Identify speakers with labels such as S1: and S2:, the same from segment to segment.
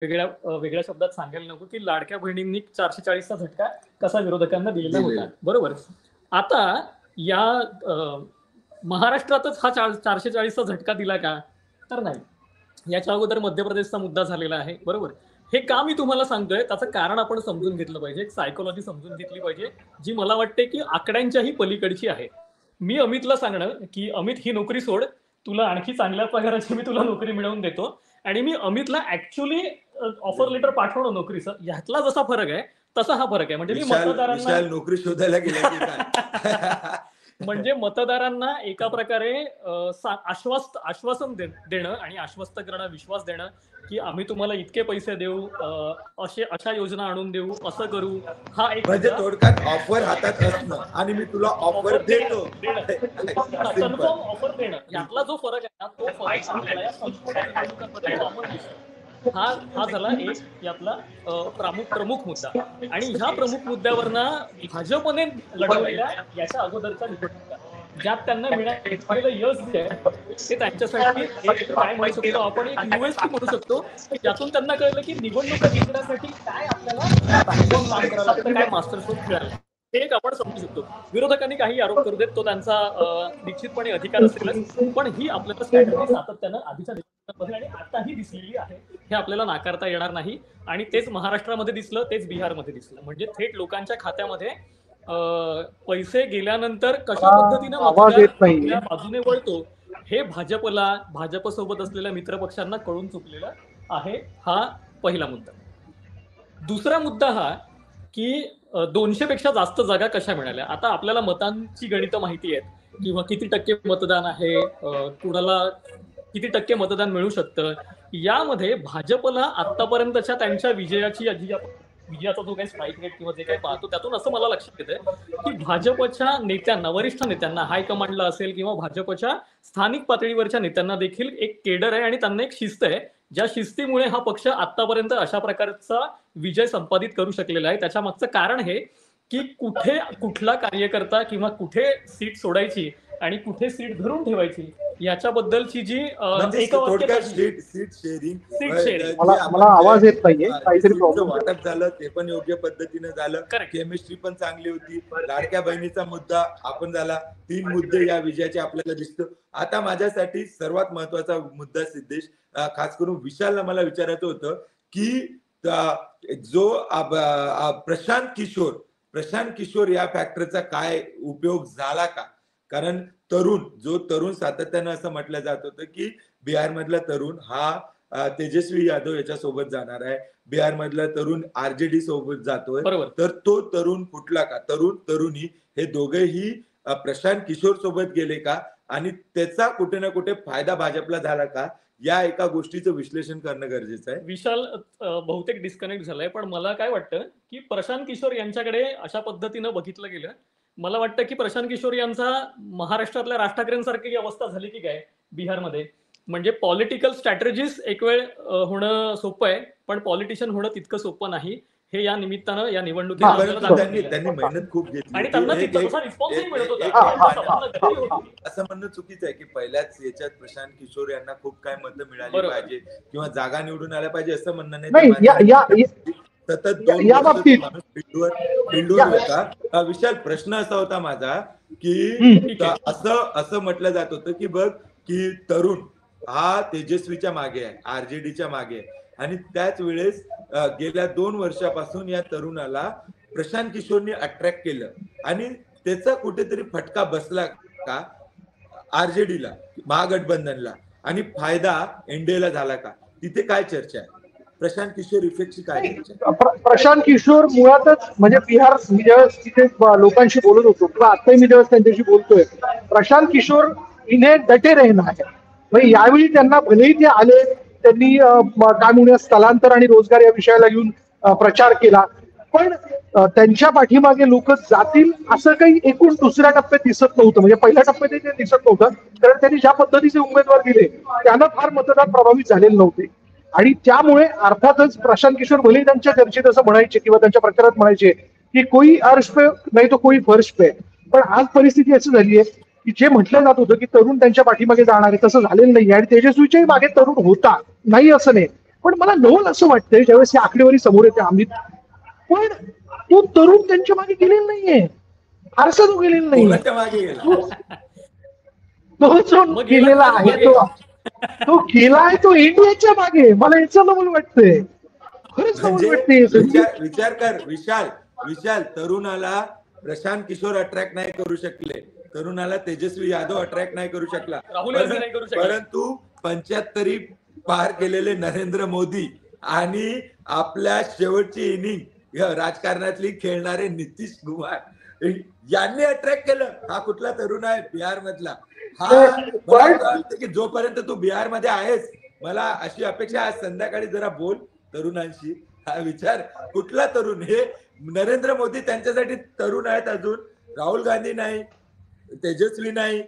S1: वेगळ्या शब्दात सांगायला नको की लाडक्या बहिणींनी 440चा झटका कसा विरोधकांना दिलेला होता. बरोबर. आता या महाराष्ट्रातच हा 440चा झटका दिला का? तर नाही. याच्या अगोदर मध्य प्रदेशचा मुद्दा झालेला आहे. बरोबर. हे का मी तुम्हाला सांगतोय त्याचं कारण आपण समजून घेतलं पाहिजे, एक सायकोलॉजी समजून घेतली पाहिजे, जी मला वाटते की आकड्यांच्याही पलीकडची आहे. मी अमितला सांगणं की अमित ही नोकरी सोड, तुला आणखी चांगल्या पगाराची मी तुला नोकरी मिळवून देतो, आणि मी अमितला ऍक्च्युअली ऑफर लेटर पाठवणं नोकरीचं, ह्यातला जसा फरक आहे तसा हा फरक आहे. म्हणजे मी मतदारांना
S2: नोकरी शोधायला गेला
S1: म्हणजे मतदारांना एका प्रकारे आश्वासन देणं आणि आश्वस्त करणं, विश्वास देणं की आम्ही तुम्हाला इतके पैसे देऊ, अशा योजना आणून देऊ, असं करू. हा एक
S2: म्हणजे थोडक्यात ऑफर हातात असणं आणि मी तुला ऑफर देतो,
S1: कन्फर्म ऑफर देणं, यातला जो फरक आहे ना, तो फरक आपल्याला या संपूर्ण निवडणुकांमध्ये कॉमन दिसतो. हा झाला एक यातला प्रमुख मुद्दा. आणि ह्या प्रमुख मुद्द्यावरनं भाजपने लढवलेल्या याच्या अगोदरच्या निवडणुका ज्यात त्यांना मिळालेलं यश जे आहे ते त्यांच्यासाठी एक काय म्हणू शकतो आपण, एक USP म्हणू शकतो की ज्यातून त्यांना कळलं की निवडणुका जिंकण्यासाठी काय आपल्याला बॅकबोन काम करावं लागतं, काय मास्टर स्ट्रोक खेळायला, हे एक आपण समजू शकतो. विरोधकांनी काही आरोप करू देत, तो त्यांचा निश्चितपणे अधिकार असेलच, पण ही आपल्याला स्ट्रॅटेजी सातत्यानं आधीच्या निवडणुकांमध्ये आणि आताही दिसलेली आहे, हे आपल्याला नाकारता येणार नाही. आणि तेच महाराष्ट्रामध्ये दिसलं, तेच बिहारमध्ये दिसलं. म्हणजे थेट लोकांच्या खात्यामध्ये पैसे गेल्यानंतर कशा पद्धतीने आपल्या बाजूने वळतो हे भाजपसोबत असलेल्या मित्रपक्षांना कळून चुकलेलं आहे. हा पहिला मुद्दा. दुसरा मुद्दा हा की 200 पेक्षा जास्त जागा कशा मिळाल्या. आता आपल्याला मतांची गणितं माहिती आहेत किंवा किती टक्के मतदान आहे, कुणाला किती टक्के मतदान मिळू शकतं. यामध्ये भाजपला आतापर्यंतच्या त्यांच्या विजयाचा जो काही स्ट्राईक रेट किंवा जे काही पाहतो त्यातून असं मला लक्षात येतं की भाजपच्या नेत्यांना, वरिष्ठ नेत्यांना, हायकमांडला असेल किंवा भाजपच्या स्थानिक पातळीवरच्या नेत्यांना देखील एक केडर आहे आणि त्यांना एक शिस्त आहे, ज्या शिस्तीमुळे हा पक्ष आतापर्यंत अशा प्रकारचा विजय संपादित करू शकलेला आहे. त्याच्या मागचं कारण हे की कुठला कार्यकर्ता किंवा कुठे सीट सोडायची आणि कुठे सीट धरून ठेवायची याच्याबद्दलची जी
S2: सीट शेअरिंग,
S3: मला आवाज येत नाहीये, काहीतरी प्रॉब्लेम
S2: वाटप झालं, ते पण योग्य पद्धतीने झालं, केमिस्ट्री पण चांगली होती, लाडक्या बहिणीचा मुद्दा आपण झाला, 3 मुद्दे या विजयाचे आपल्याला दिसतो. आता माझ्यासाठी सर्वात महत्वाचा मुद्दा सिद्धेश, खास करून विशालला मला विचारायचं होतं की जो प्रशांत किशोर या फॅक्टरचा काय उपयोग झाला का? कारण तरुण सातत्यानं असं म्हटलं जात होतं की बिहार मधला तरुण हा तेजस्वी यादव याच्या सोबत जाणार आहे, बिहार मधला तरुण RJD सोबत जातोय, तर तो तरुण फुटला का? तरुणी हे दोघेही प्रशांत किशोर सोबत गेले का? आणि त्याचा कुठे ना कुठे फायदा भाजपला झाला का? या एका गोष्टीचं विश्लेषण करणं गरजेचं आहे.
S1: विशाल बहुतेक डिस्कनेक्ट झालाय, पण मला काय वाटतं की प्रशांत किशोर यांच्याकडे अशा पद्धतीनं बघितलं गेलं, मला वाटतं की प्रशांत किशोर यांचा महाराष्ट्रातल्या राज ठाकरेंसारखी अवस्था झाली की काय बिहारमध्ये. म्हणजे पॉलिटिकल स्ट्रॅटेजीज एक वेळ होणं सोपं आहे, पण पॉलिटिशियन होणं तितकं सोपं नाही, हे या निमित्तानं या निवडणुकीत
S2: त्यांनी मेहनत खूप घेतली
S1: आणि त्यांना तसा रिस्पॉन्सही मिळत होता.
S2: असं म्हणणं चुकीचं आहे की पहिल्याच याच्यात प्रशांत किशोर यांना खूप काय मतं मिळाली पाहिजे किंवा जागा निवडून आल्या पाहिजे असं म्हणणं नाही. सतत 2 फील्डवर होता. विशाल, प्रश्न असा होता माझा की असं म्हटलं जात होतं की बघ की तरुण हा तेजस्वीच्या मागे आहे, RJDच्या मागे आहे, आणि त्याच वेळेस गेल्या 2 वर्षापासून या तरुणाला प्रशांत किशोरने अट्रॅक्ट केलं आणि त्याचा कुठेतरी फटका बसला का RJDला, महागठबंधनला, आणि फायदा एनडीएला झाला का? तिथे काय चर्चा आहे? प्रशांत किशोर इफेक्टची काय चर्चा?
S3: प्रशांत किशोर मुळातच म्हणजे बिहार, मी ज्यावेळेस तिथे लोकांशी बोलत होतो किंवा आताही मी ज्यावेळेस त्यांच्याशी बोलतोय, प्रशांत किशोर इन्हे डटे रहना है. म्हणजे यावेळी त्यांना भलेही ते आले, त्यांनी काय म्हणूया स्थलांतर आणि रोजगार या विषयाला घेऊन प्रचार केला, पण त्यांच्या पाठीमागे लोक जातील असं काही एकूण दुसऱ्या टप्प्यात दिसत नव्हतं. म्हणजे पहिल्या टप्प्यात ते दिसत नव्हतं, कारण त्यांनी ज्या पद्धतीचे उमेदवार दिले त्यांना फार मतदार प्रभावित झालेले नव्हते. आणि त्यामुळे अर्थातच प्रशांत किशोर भले त्यांच्या चर्चेत असं म्हणायचे किंवा त्यांच्या प्रचारात म्हणायचे की कोई अर्श पे नाही तो कोई फर्श पे, पण आज परिस्थिती अशी झाली आहे की जे म्हटलं जात होतं की तरुण त्यांच्या पाठीमागे जाणार आहे तसं झालेलं नाही. आणि तेजस्वीच्याही मागे तरुण होता, नाही असं नाही, पण मला नवल असं वाटतंय ज्यावेळेस ही आकडेवारी समोर येते अमित, पण तो तरुण त्यांच्या मागे गेलेला नाहीये, फारसा तो गेलेला नाहीये.
S2: कोणाच्या मागे गेला?
S3: तो जो
S1: मग गेला
S3: गेलेला
S1: कोणाच्या
S3: आहे
S1: मागे?
S3: तो गेला आहे तो इंडियाच्या मागे. मला याचं नवल वाटतंय, खरंच नवल
S2: म्हणजे
S3: वाटतंय संदीप.
S2: विचार कर विशाल, तरुणाला प्रशांत किशोर अट्रॅक्ट नाही करू शकले, तरुणाला तेजस्वी यादव अट्रॅक्ट नाही करू शकला,
S1: राहुल गांधी नाही करू शकला.
S2: परंतु 75 पार केलेले नरेंद्र मोदी आणि आपल्या शेवटची इनिंग राजकारणातली खेळणारे नितीश कुमार यांनी अट्रॅक्ट केलं. हा कुठला तरुण आहे बिहार मधला? हा वाटतं की जोपर्यंत तू बिहार मध्ये आहेस, मला अशी अपेक्षा आज संध्याकाळी जरा बोल तरुणांशी. हा विचार, कुठला तरुण? हे नरेंद्र मोदी त्यांच्यासाठी तरुण आहेत अजून, राहुल गांधी नाही, तेजस्वी नाही,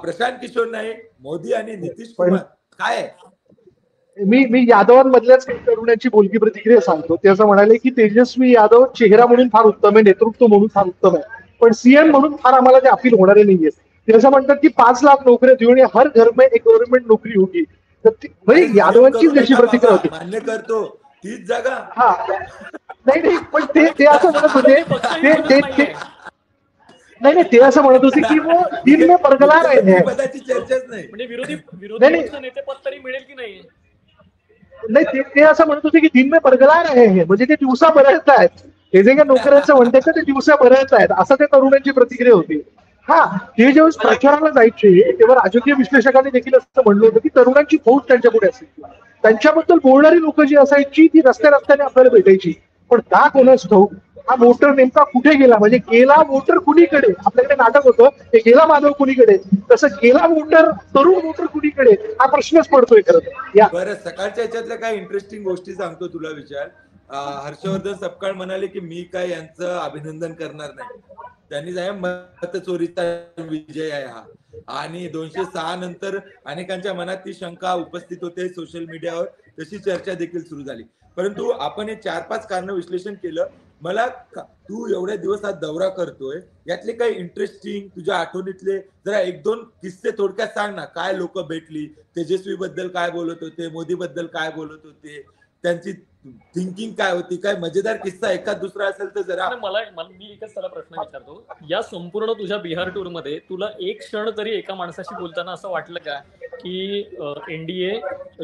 S2: प्रशांत किशोर नाही, मोदी आणि नितीश कुमार काय आहे?
S3: मी यादवांमधल्याच काही तरुणांची बोलकी प्रतिक्रिया सांगतो. ते असं म्हणाले की तेजस्वी यादव चेहरा म्हणून फार उत्तम आहे, नेतृत्व म्हणून फार उत्तम आहे, पण सीएम म्हणून फार आम्हाला ते अपील होणारे नाहीये. ते असं म्हणतात की 5 लाख नोकऱ्या देऊन हर घर में एक गव्हर्नमेंट नोकरी होगी. तर यादवांची जशी प्रतिक्रिया होती,
S2: मान्य करतो, तीच जागा.
S3: हा नाही पण ते असं म्हणत होते, नाही ते असं म्हणत होते की वो दिन में परगला रहे हैं.
S2: पदाची चर्चाच नाही.
S1: म्हणजे विरोधी पक्ष नेतेपद तरी मिळेल की नाही?
S3: नाही ते असं म्हणत होते की दिन में परगला रहे हैं, म्हणजे ते दिवसा बरळत आहेत. हे जे काही नोकऱ्यांचं म्हणतात ते दिवसा बरळत आहेत, असं त्या तरुणांची प्रतिक्रिया होती. हा, ते जेव्हा प्रचाराला जायचे तेव्हा राजकीय विश्लेषकांनी देखील असं म्हणलं होतं की तरुणांची फौज त्यांच्या पुढे असायची. त्यांच्याबद्दल बोलणारी लोक जी असायची ती रस्त्याने आपल्याला भेटायची, पण का कोणाच ठाऊक हा वोटर नेमका कुठे गेला, म्हणजे गेला वोटर कुणीकडे. आपल्याकडे नाटक होतं ते गेला माधव कुणीकडे, तसं गेला वोटर, तरुण वोटर कुणीकडे, हा प्रश्नच पडतोय खरं तर.
S2: बरं, सकाळच्या याच्यातल्या काही इंटरेस्टिंग गोष्टी सांगतो तुला विचार. हर्षवर्धन सपकाळ म्हणाले की मी काय यांचं अभिनंदन करणार नाही, त्यांनी मतचोरीचा विजय आहे हा, आणि 206 नंतर अनेकांच्या मनात ती शंका उपस्थित होते सोशल मीडियावर, तशी चर्चा देखील सुरू झाली. परंतु आपण हे 4-5 कारण विश्लेषण केलं. मला तू एवढ्या दिवस हा दौरा करतोय, यातले काही इंटरेस्टिंग तुझ्या आठवणीतले जरा 1-2 किस्से थोडक्यात सांग ना. काय लोक भेटली, तेजस्वी बद्दल काय बोलत होते, मोदी बद्दल काय बोलत होते, त्यांची थिंकिंग काय होती, काय मजेदार किस्सा एखाद दुसरा असेल तर जरा.
S1: मी एकच त्याला प्रश्न विचारतो, या संपूर्ण तुझ्या बिहार टूर मध्ये तुला एक क्षण तरी एका माणसाशी बोलताना असं वाटलं का की एनडीए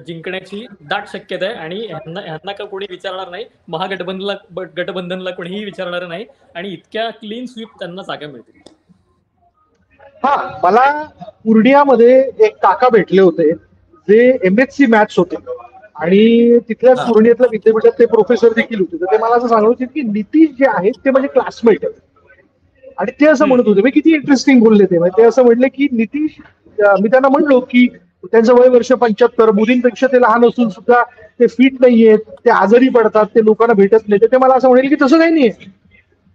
S1: जिंकण्याची दाट शक्यता आहे आणि ह्यांना का कोणी विचारणार नाही, गठबंधनला कोणीही विचारणार नाही आणि इतक्या क्लीन स्वीप त्यांना जागा मिळतील?
S3: हा, मला पूर्णियामध्ये एक काका भेटले होते जे MSc मॅथ्स होते आणि तिथल्या पूर्णियातल्या विद्यापीठात ते प्रोफेसर देखील होते. तर ते मला असं सांगत होते की नितीश जे आहेत ते माझे क्लासमेट आहेत, आणि ते असं म्हणत होते, किती इंटरेस्टिंग बोलले ते असं म्हणले की नितीश, मी त्यांना म्हणलो की त्यांचं वय वर्ष 75, मोदींपेक्षा ते लहान असून सुद्धा ते फिट नाहीयेत, ते आजारी पडतात, ते लोकांना भेटत नाही. ते मला असं म्हणेल की तसं काही नाहीये,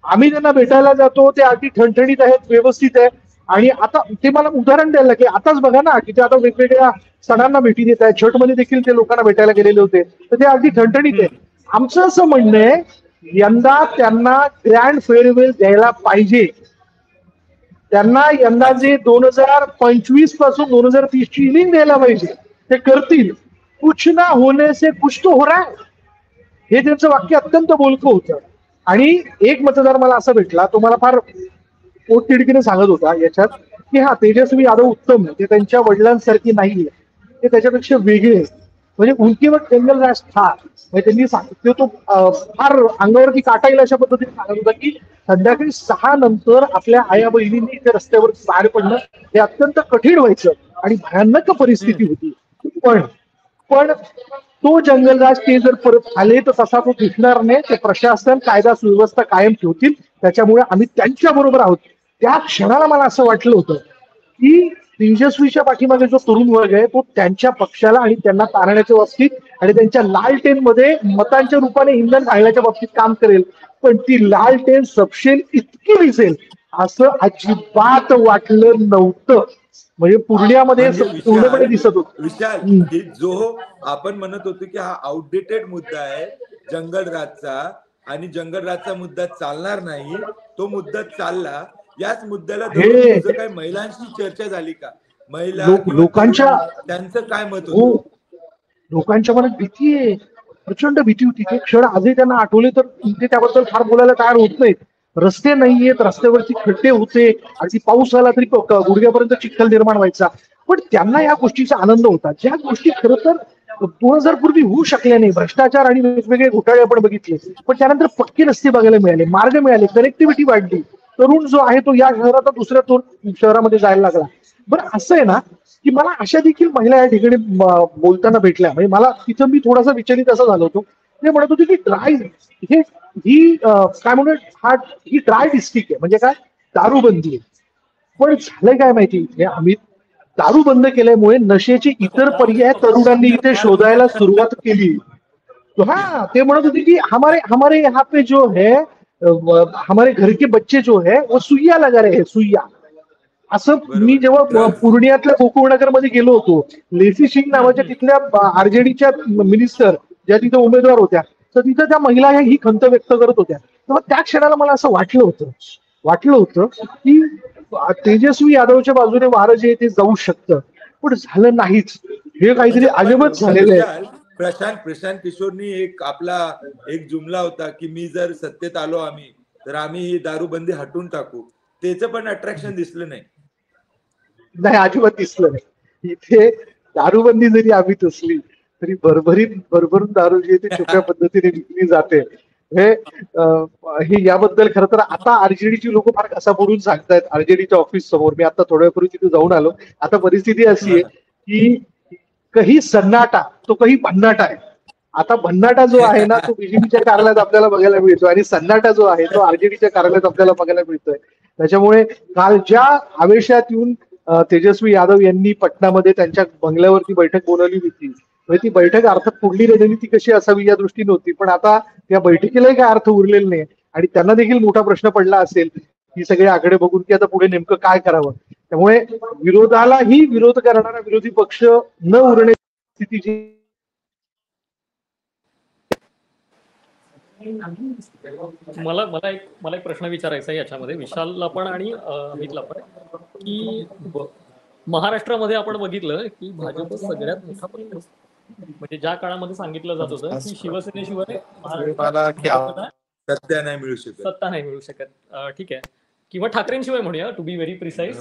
S3: आम्ही त्यांना भेटायला जातो, ते अगदी ठणठणीत आहेत, व्यवस्थित आहे. आणि आता ते मला उदाहरण द्यायला की आताच बघा ना की ते आता वेगवेगळ्या सणांना भेटी देत आहेत, छठमध्ये देखील ते लोकांना भेटायला गेलेले होते, तर ते अगदी ठणठणीत आहे. आमचं असं म्हणणं आहे यंदा त्यांना ग्रँड फेअरवेल द्यायला पाहिजे. त्यांना यंदा जे 2025 पासून 2030 ची इनिंग द्यायला पाहिजे, ते करतील. कुछ ना होने से कुछ तो हो रहा है, हे त्यांचं वाक्य अत्यंत बोलकं होतं. आणि एक मतदार मला असा भेटला, तो मला फार पोटतिडकीने सांगत होता याच्यात की हा, तेजस्वी यादव उत्तम आहे, ते त्यांच्या वडिलांसारखी नाहीये, ते त्याच्यापेक्षा वेगळे आहे, म्हणजे उनकेवर जंगल राज था. म्हणजे त्यांनी सांगितलं, तो फार अंगावरती काटा येईल अशा पद्धतीने सांगत होता की संध्याकाळी 6 नंतर आपल्या आया बहिणींनी त्या रस्त्यावर बाहेर पडणं हे अत्यंत कठीण व्हायचं आणि भयानक परिस्थिती होती. पण तो जंगलराज ते जर परत आले तर तसा तो दिसणार नाही. ते प्रशासन, कायदा सुव्यवस्था कायम ठेवतील, त्याच्यामुळे आम्ही त्यांच्या बरोबर आहोत. त्या क्षणाला मला असं वाटलं होतं की तेजस्वीच्या पाठीमागे जो तरुण वर्ग आहे तो त्यांच्या पक्षाला आणि त्यांना तारण्याच्या बाबतीत आणि त्यांच्या लालटेनमध्ये मतांच्या रूपाने इंधन घालण्याच्या बाबतीत काम करेल, पण ती लालटेन सपशेल इतकी दिसेल असं अजिबात वाटलं नव्हतं. म्हणजे पूर्णियामध्ये पूर्णपणे दिसत होतं.
S2: विशाल, जो आपण म्हणत होतो की हा आउटडेटेड मुद्दा आहे जंगलराजचा, आणि जंगलराजचा मुद्दा चालणार नाही, तो मुद्दा चालला. याच मुद्द्याला तुझं काही महिलांशी चर्चा झाली का? महिला
S3: लोकांच्या
S2: त्यांचं काय मत होतं?
S3: लोकांच्या मनात भीती आहे, प्रचंड भीती होती. ते क्षण आजही त्यांना आठवले तर ते त्याबद्दल फार बोलायला तयार होत नाहीत. रस्ते नाहीयेत, रस्त्यावरती खड्डे होते, आणि पाऊस आला तरी गुडघ्यापर्यंत चिखल निर्माण व्हायचा. पण त्यांना या गोष्टीचा आनंद होता, ज्या गोष्टी खरं तर 2000 पूर्वी होऊ शकल्या नाही. भ्रष्टाचार आणि वेगवेगळे घोटाळे आपण बघितले, पण त्यानंतर पक्के रस्ते बघायला मिळाले, मार्ग मिळाले, कनेक्टिव्हिटी वाढली. तरुण जो आहे तो या शहरात दुसऱ्या शहरामध्ये जायला लागला. बरं असं आहे ना, की मला अशा देखील महिला या ठिकाणी बोलताना भेटल्या. म्हणजे मला तिथं मी थोडासा विचलित असं झालो होतो. ते म्हणत होते की ड्राय हे ही काय म्हणून ही ड्राय डिस्ट्रिक्ट आहे, म्हणजे काय, दारूबंदी आहे. पण झालंय काय माहिती, इथे आम्ही दारू बंद केल्यामुळे नशेचे इतर पर्याय तरुणांनी इथे शोधायला सुरुवात केली. तो हाँ, ते म्हणत होते की हमारे हमारे यहाँ पे जो है हमारे घर के बच्चे जो है वो सुइया लगा रहे हैं, सुइया. असं मी जेव्हा पूर्णियातल्या गोकुळनगर मध्ये गेलो होतो, लेसी सिंग नावाच्या तिथल्या आरजेडीच्या मिनिस्टर ज्या तिथे उमेदवार होत्या, तर तिथं त्या महिला ही खंत व्यक्त करत होत्या. तेव्हा त्या क्षणाला मला असं वाटलं होतं की तेजस्वी यादवच्या बाजूने वारं जे ते जाऊ शकतं, पण झालं नाहीच. हे काहीतरी अजबच झालेलं आहे.
S2: प्रशांत किशोरनी एक जुमला होता की मी जर सत्तेत आलो आम्ही, तर आम्ही ही दारूबंदी हटून टाकू. त्याचं पण अट्रॅक्शन दिसलं नाही.
S3: अजिबात दिसलं नाही. इथे दारूबंदी जरी आम्ही असली तरी भरभरून दारू जी आहे ती छुप्या पद्धतीने विकली जाते. हे याबद्दल खरं तर आता आरजेडीची लोक फार कसा बोलून सांगतायत आरजेडीच्या ऑफिस समोर. मी आता थोड्या वेळापूर्वी तिथे जाऊन आलो. आता परिस्थिती अशी आहे की कही सन्नाटा तो कही भन्नाटा आहे. आता भन्नाटा जो आहे ना तो बीजेपीच्या कार्यालयात आपल्याला बघायला मिळतो, आणि सन्नाटा जो आहे तो आरजेडीच्या कार्यालयात आपल्याला बघायला मिळतोय. त्याच्यामुळे काल ज्या आवेशात येऊन तेजस्वी यादव यांनी पटनामध्ये त्यांच्या बंगल्यावरती बैठक बोलावली होती, म्हणजे ती बैठक अर्थात पुढली रणनीती कशी असावी या दृष्टीने होती, पण आता त्या बैठकीलाही काय अर्थ उरलेला नाही. आणि त्यांना देखील मोठा प्रश्न पडला असेल ही सगळे आकडे बघून की आता पुढे नेमकं काय करावं. त्यामुळे विरोधालाही विरोध करणारा विरोधी पक्ष न उरण्याची स्थिती
S1: मला एक प्रश्न विचारायचा आहे याच्यामध्ये, विशालला पण आणि अमितला पण, की महाराष्ट्रामध्ये आपण बघितलं की भाजप सगळ्यात मोठा पक्ष, म्हणजे ज्या काळामध्ये सांगितलं जात होतं की शिवसेनेशिवाय
S2: सत्ता नाही मिळू शकत,
S1: ठीक आहे, किंवा ठाकरेंशिवाय म्हणूया, टू बी व्हेरी प्रिसाइज.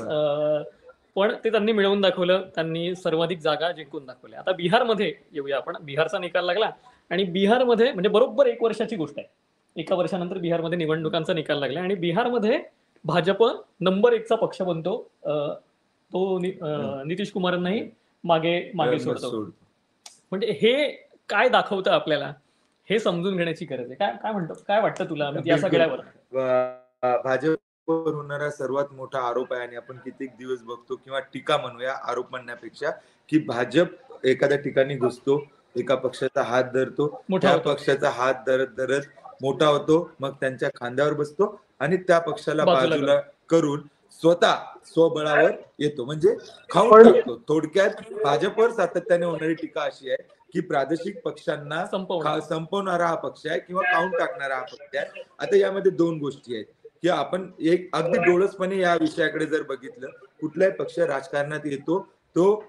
S1: पण ते त्यांनी मिळवून दाखवलं, त्यांनी सर्वाधिक जागा जिंकून दाखवल्या. आता बिहारमध्ये येऊया आपण. बिहारचा निकाल लागला, आणि बिहारमध्ये म्हणजे बरोबर 1 वर्षाची गोष्ट आहे, 1 वर्षानंतर बिहारमध्ये निवडणुकांचा निकाल लागला, आणि बिहारमध्ये भाजप नंबर 1चा पक्ष बनतो. तो नितीश कुमारांनाही मागे सोडतो. म्हणजे हे काय दाखवतं आपल्याला, हे समजून घेण्याची गरज आहे. काय वाटतं तुला या सगळ्यावर?
S2: भाजपवर होणारा सर्वात मोठा आरोप आहे, आणि आपण कित्येक दिवस बघतो, किंवा टीका म्हणूया, आरोप म्हणण्यापेक्षा, की भाजप एखाद्या ठिकाणी घुसतो, एका पक्षाचा हात धरतो, त्या पक्षाचा हात धरत मोठा होतो, मग त्यांच्या खांद्यावर बसतो आणि त्या पक्षाला बाजूला करून स्वबळावर येतो, म्हणजे खाऊन टाकतो. थोडक्यात भाजपवर सातत्याने होणारी टीका अशी आहे की प्रादेशिक पक्षांना संपवणारा हा पक्ष आहे, किंवा खाऊन टाकणारा हा पक्ष आहे. आता यामध्ये 2 गोष्टी आहेत की आपण एक अगदी डोळसपणे या विषयाकडे जर बघितलं, कुठलाही पक्ष राजकारणात येतो तो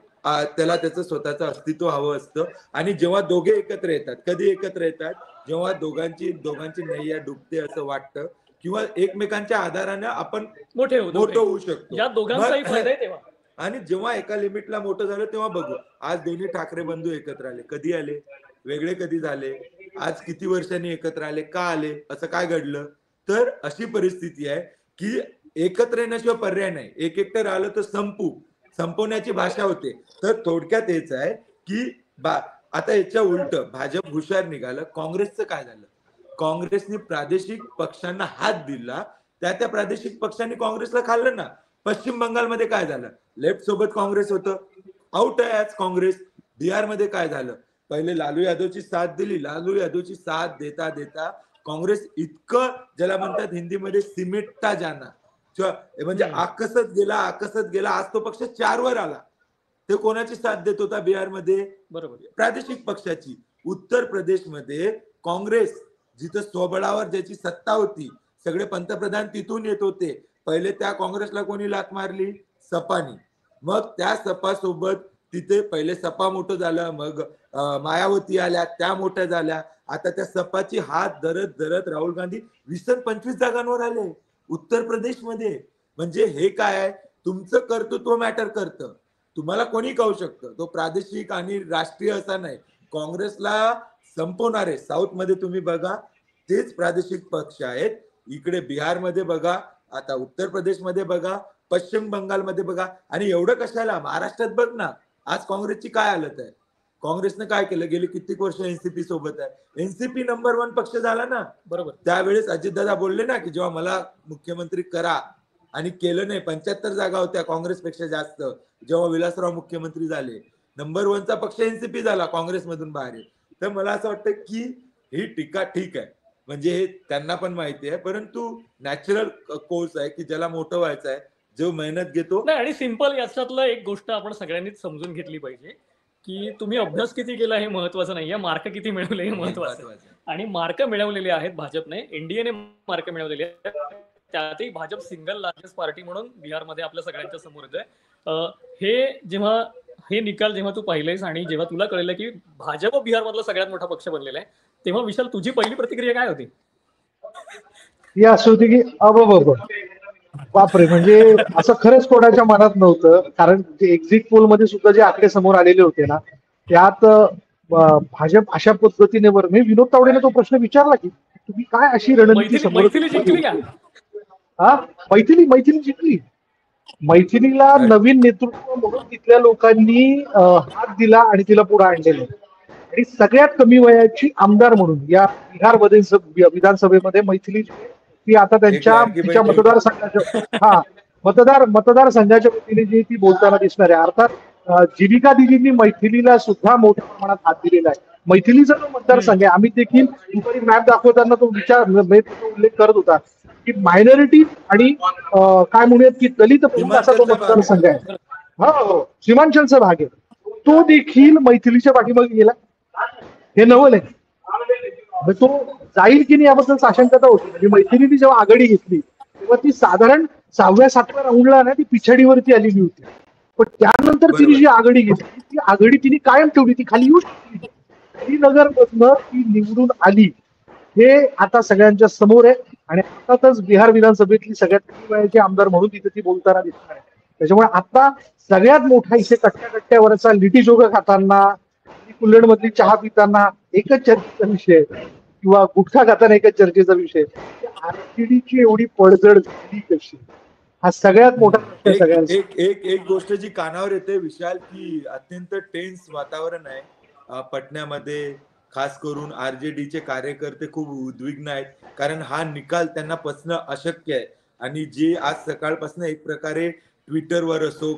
S2: त्याला त्याचं स्वतःचं अस्तित्व हवं असतं, आणि जेव्हा दोघे एकत्र येतात, कधी एकत्र येतात, जेव्हा दोघांची नैया डुबते असं वाटतं, किंवा एकमेकांच्या आधाराने आपण मोठे होऊ शकतो,
S1: या दोघांचाही फायदा आहे तेव्हा.
S2: आणि जेव्हा एका लिमिटला मोठं झालं तेव्हा बघू. आज दोन्ही ठाकरे बंधू एकत्र आले, कधी आले, वेगळे कधी झाले, आज किती वर्षांनी एकत्र आले, का आले, असं काय घडलं? तर अशी परिस्थिती आहे की एकत्र येण्याशिवाय पर्याय नाही. एक एकटं राहिलं तर संपवण्याची भाषा होते. तर थोडक्यात हेच आहे की आता याच्या उलट भाजप हुशार निघालं. काँग्रेसचं काय झालं? काँग्रेसने प्रादेशिक पक्षांना हात दिला, त्या प्रादेशिक पक्षांनी काँग्रेसला खाल्लं ना. पश्चिम बंगालमध्ये काय झालं? लेफ्ट सोबत काँग्रेस होतं, आउट आहे आज काँग्रेस. बिहारमध्ये काय झालं? पहिले लालू यादवची साथ दिली, लालू यादवची साथ देता देता काँग्रेस इतकं, ज्याला म्हणतात हिंदीमध्ये सिमेटता जाना, म्हणजे आकसत गेला. आज तो पक्ष 4 वर आला. ते कोणाची साथ देत होता बिहारमध्ये? बरोबर, प्रादेशिक पक्षाची. उत्तर प्रदेशमध्ये काँग्रेस, जिथं स्वबळावर ज्याची सत्ता होती, सगळे पंतप्रधान तिथून येत होते. पहिले त्या काँग्रेसला कोणी लाथ मारली? सपानी. मग त्या सपा सोबत तिथे पहिले सपा मोठं झालं, मग मायावती आल्या, त्या मोठ्या झाल्या. आता त्या सपाची हात धरत धरत राहुल गांधी 20-25 जागांवर आले उत्तर प्रदेशमध्ये. म्हणजे हे काय आहे, तुमचं कर्तृत्व मॅटर करतं. तुम्हाला कोणी कहू शकतं, तो प्रादेशिक आणि राष्ट्रीय असा नाही. काँग्रेसला संपवणारे साऊथ मध्ये तुम्ही बघा, तेच प्रादेशिक पक्ष आहेत. इकडे बिहारमध्ये बघा, आता उत्तर प्रदेशमध्ये बघा, पश्चिम बंगालमध्ये बघा, आणि एवढं कशाला महाराष्ट्रात बघ ना, आज काँग्रेसची काय हालत आहे. काँग्रेसने काय केलं, गेली कित्येक वर्ष एनसीपी सोबत आहे. एनसीपी नंबर 1 पक्ष झाला ना.
S1: बरोबर.
S2: त्यावेळेस अजितदादा बोलले ना की जेव्हा मला मुख्यमंत्री करा, आणि केलं नाही. 75 जागा होत्या काँग्रेसपेक्षा जास्त जेव्हा विलासराव मुख्यमंत्री झाले. नंबर 1 चा पक्ष एनसीपी झाला काँग्रेसमधून बाहेर. तर मला असं वाटतं की ही टीका ठीक आहे, म्हणजे हे त्यांना पण माहिती आहे, परंतु नॅचरल कोर्स आहे की ज्याला मोठं व्हायचं आहे, जो मेहनत घेतो.
S1: नाही, आणि सिंपल याच्यातलं एक गोष्ट आपण सगळ्यांनीच समजून घेतली पाहिजे की तुम्ही अभ्यास किती केला हे महत्वाचं नाहीये, मार्क किती मिळवले हे महत्वाचं आहे. आणि मार्क मिळवलेले आहेत भाजपने, एनडीएने मार्क मिळवलेले आहेत, त्यातही भाजप सिंगल लार्जेस्ट पार्टी म्हणून बिहारमध्ये आपल्या सगळ्यांच्या समोर येतोय. हे जेव्हा हे निकाल जेव्हा तू पाहिलेस आणि जेव्हा तुला कळलं की भाजप बिहारमधला सगळ्यात मोठा पक्ष बनलेला आहे, तेव्हा विशाल तुझी पहिली प्रतिक्रिया काय होती?
S3: ही असं होती की बापरे, म्हणजे असं खरंच कोणाच्या मनात नव्हतं. कारण एक्झिट पोल मध्ये सुद्धा जे आकडे समोर आलेले होते ना, त्यात भाजप अशा पद्धतीने मी विनोद तावडेने तो प्रश्न विचारला की तुम्ही काय अशी रणनीती समोर
S1: जिंकली का?
S3: हा, मैथिली जिंकली. मैथिलीला नवीन नेतृत्व म्हणून तिथल्या लोकांनी हात दिला आणि तिला पुढे आणलेलं. आणि सगळ्यात कमी वयाची आमदार म्हणून या बिहार विधानसभेमध्ये मैथिली ती आता तिच्या मतदारसंघाच्या मतदारसंघाच्या वतीने जी ती बोलताना दिसणार आहे. अर्थात जीविका दिदींनी मैथिलीला सुद्धा मोठ्या प्रमाणात हात दिलेला आहे. मैथिलीचा जो मतदारसंघ आहे, आम्ही देखील दुपारी मॅप दाखवताना तो उल्लेख करत होता की मायनॉरिटी आणि काय म्हणूयात की दलित असा तो मतदारसंघ आहे. हो, सीमांचलचा भाग आहे, तो देखील मैथिलीच्या पाठीमागे गेला. हे नवल आहे. तो जाईल की नाही याबद्दल साशंकता होती. म्हणजे मैथिलीने जेव्हा आघाडी घेतली तेव्हा ती साधारण 6व्या-7व्या राऊंडला ना ती पिछाडीवरती आलेली होती. पण त्यानंतर तिने जी आघाडी घेतली ती आघाडी तिने कायम ठेवली. ती खाली येऊ शकली. श्रीनगर मधनं ती निवडून आली, हे आता सगळ्यांच्या समोर आहे. आणि अर्थातच बिहार विधानसभेतली सगळ्यात कमी वयाची आमदार म्हणून तिथे ती बोलताना दिसणार आहे. त्याच्यामुळे आता सगळ्यात मोठा इथे कट्ट्यावरचा लिटी जोग खाताना, कुल्हड मधली चहा पिताना एकच चर्चेचा विषय किंवा गुटखा खाताना एकच चर्चेचा विषय, आरजेडीची एवढी पडझड झाली कशी, हा सगळ्यात मोठा सगळ्यांचा.
S2: एक गोष्ट जी कानावर येते विशाल, की अत्यंत टेन्स वातावरण आहे पटण्यामध्ये. खास करून आरजेडीचे कार्यकर्ते खूप उद्विग्न आहेत, कारण हा निकाल त्यांना पचणं अशक्य आहे. आणि जे आज सकाळपासून एक प्रकारे ट्विटरवर असो